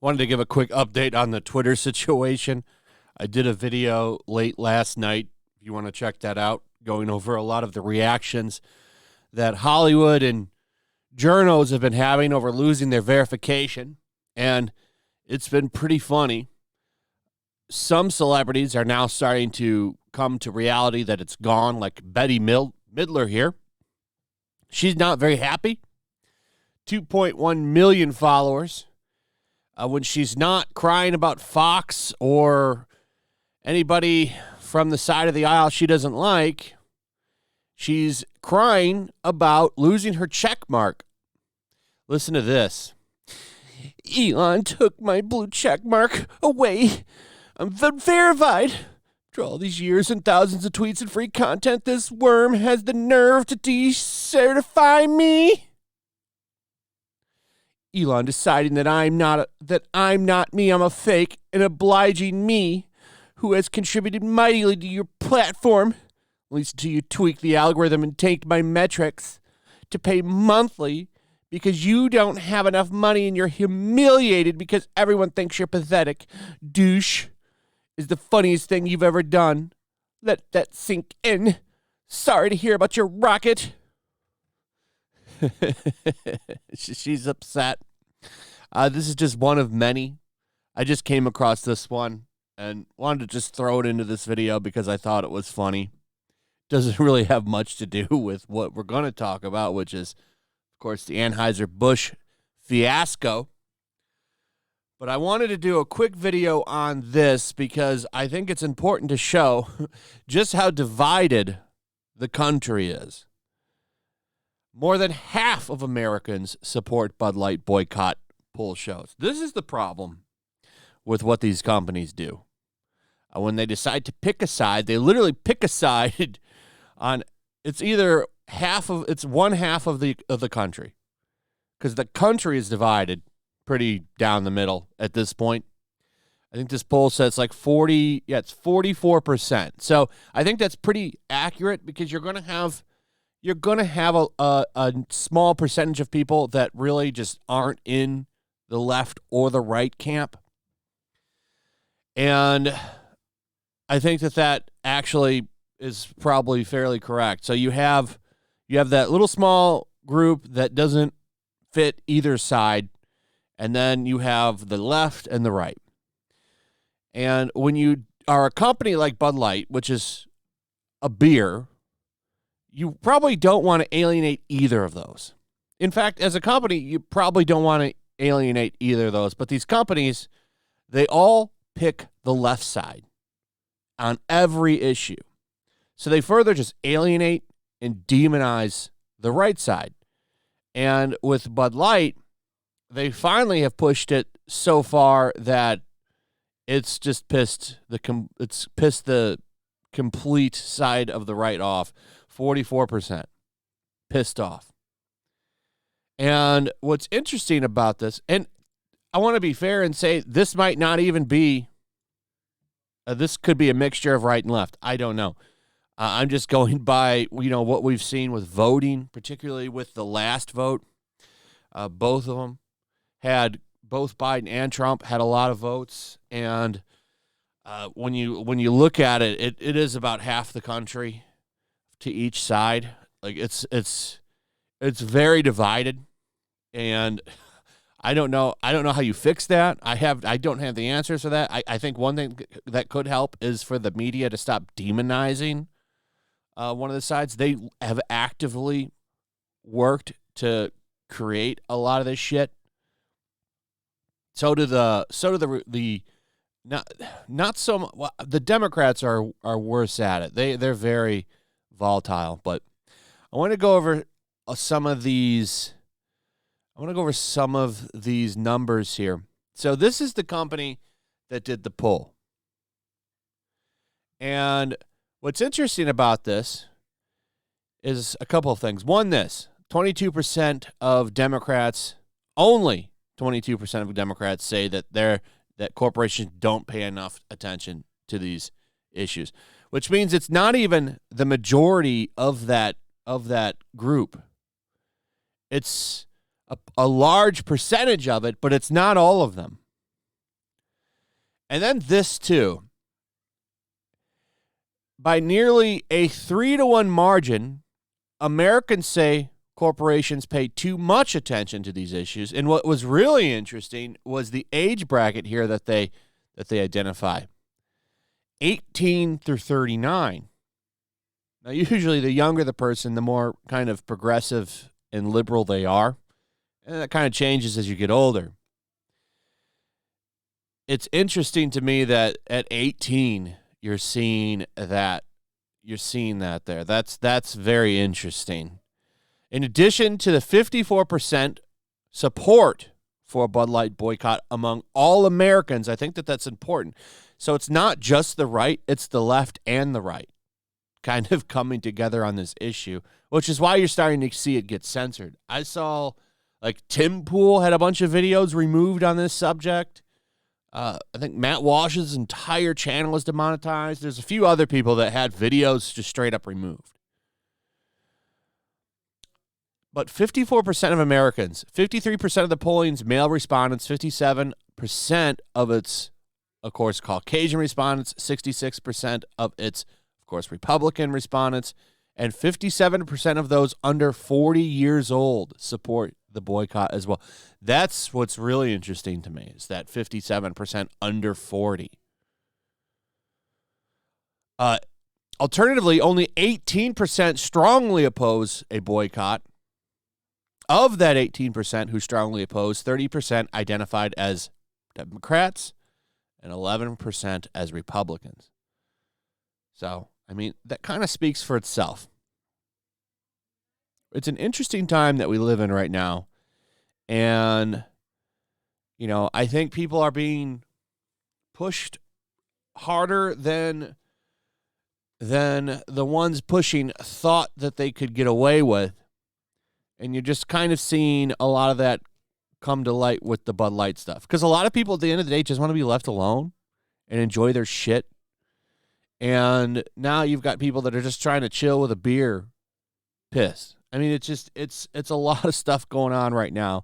Wanted to give a quick update on the Twitter situation. I did a video late last night, if you want to check that out, going over a lot of the reactions that Hollywood and journos have been having over losing their verification, and it's been pretty funny. Some celebrities are now starting to come to reality that it's gone, like Betty Midler here. She's not very happy. 2.1 million followers. When she's not crying about Fox or anybody from the side of the aisle she doesn't like, she's crying about losing her check mark. Listen to this. Elon took my blue check mark away. I'm verified. After all these years and thousands of tweets and free content, this worm has the nerve to decertify me. Elon deciding that I'm not me. I'm a fake and obliging me, who has contributed mightily to your platform, at least until you tweak the algorithm and take my metrics, to pay monthly because you don't have enough money and you're humiliated because everyone thinks you're pathetic. Douche is the funniest thing you've ever done. Let that sink in. Sorry to hear about your rocket. She's upset. This is just one of many. I just came across this one and wanted to just throw it into this video because I thought it was funny. Doesn't really have much to do with what we're going to talk about, which is, of course, the Anheuser-Busch fiasco. But I wanted to do a quick video on this because I think it's important to show just how divided the country is. More than half of Americans support Budlight boycott poll shows. This is the problem with what these companies do. When they decide to pick a side, they literally pick a side on it's either one half of the country, because the country is divided pretty down the middle at this point. I think this poll says like 44%. So I think that's pretty accurate because you're going to have a small percentage of people that really just aren't in the left or the right camp. And I think that actually is probably fairly correct. So you have that little small group that doesn't fit either side, and then you have the left and the right. And when you are a company like Bud Light, which is a beer, you probably don't want to alienate either of those. In fact, as a company, you probably don't want to alienate either of those. But these companies, they all pick the left side on every issue. So they further just alienate and demonize the right side. And with Bud Light, they finally have pushed it so far that it's just pissed the complete side of the right off. 44% pissed off. And what's interesting about this, and I want to be fair and say this might not even be, this could be a mixture of right and left. I don't know. I'm just going by, what we've seen with voting, particularly with the last vote. Both of them both Biden and Trump had a lot of votes. And when you look at it, it is about half the country to each side. Like it's very divided, and I don't know how you fix that. I don't have the answers for that. I think one thing that could help is for the media to stop demonizing one of the sides. They have actively worked to create a lot of this shit. So do the not so much. Well, the Democrats are worse at it. They're very volatile. But I want to go over some of these. I want to go over some of these numbers here. So this is the company that did the poll. And what's interesting about this is a couple of things. One, 22% of Democrats, only 22% of Democrats say that corporations don't pay enough attention to these issues, which means it's not even the majority of that group. It's a large percentage of it, but it's not all of them. And then this too. By nearly a 3-to-1 margin, Americans say corporations pay too much attention to these issues. And what was really interesting was the age bracket here that they identify. 18 through 39. Now, usually the younger the person, the more kind of progressive and liberal they are. And that kind of changes as you get older. It's interesting to me that at 18, you're seeing that there. That's very interesting. In addition to the 54% support for a Bud Light boycott among all Americans, I think that's important. So it's not just the right, it's the left and the right kind of coming together on this issue, which is why you're starting to see it get censored. I saw, like, Tim Pool had a bunch of videos removed on this subject. I think Matt Walsh's entire channel is demonetized. There's a few other people that had videos just straight up removed. But 54% of Americans, 53% of the polling's male respondents, 57% of its, of course, Caucasian respondents, 66% of its, of course, Republican respondents, and 57% of those under 40 years old support the boycott as well. That's what's really interesting to me, is that 57% under 40. Alternatively, only 18% strongly oppose a boycott. Of that 18% who strongly oppose, 30% identified as Democrats and 11% as Republicans. So, I mean, that kind of speaks for itself. It's an interesting time that we live in right now. And, you know, I think people are being pushed harder than the ones pushing thought that they could get away with. And you're just kind of seeing a lot of that come to light with the Bud Light stuff. Because a lot of people at the end of the day just want to be left alone and enjoy their shit. And now you've got people that are just trying to chill with a beer pissed. I mean, it's a lot of stuff going on right now.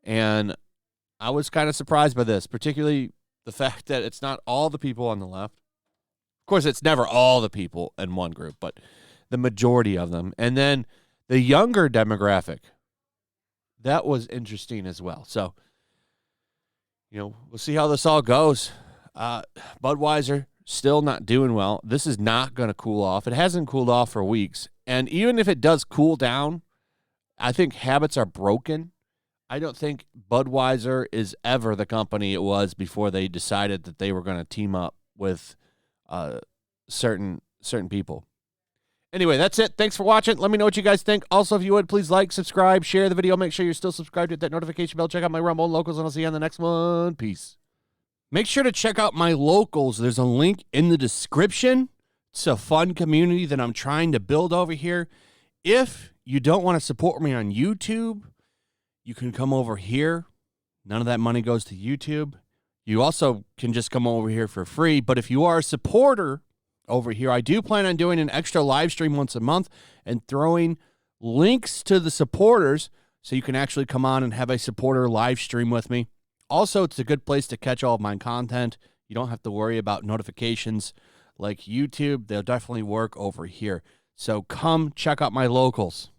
And I was kind of surprised by this, particularly the fact that it's not all the people on the left. Of course, it's never all the people in one group, but the majority of them. And then the younger demographic, that was interesting as well. So, you know, we'll see how this all goes. Budweiser still not doing well. This is not going to cool off. It hasn't cooled off for weeks. And even if it does cool down, I think habits are broken. I don't think Budweiser is ever the company it was before they decided that they were going to team up with certain people. Anyway, that's it. Thanks for watching. Let me know what you guys think. Also, if you would, please like, subscribe, share the video. Make sure you're still subscribed, hit that notification bell. Check out my Rumble and Locals, and I'll see you on the next one. Peace. Make sure to check out my Locals. There's a link in the description. It's a fun community that I'm trying to build over here. If you don't want to support me on YouTube, you can come over here. None of that money goes to YouTube. You also can just come over here for free. But if you are a supporter over here, I do plan on doing an extra live stream once a month and throwing links to the supporters so you can actually come on and have a supporter live stream with me. Also, it's a good place to catch all of my content. You don't have to worry about notifications like YouTube. They'll definitely work over here. So come check out my Locals.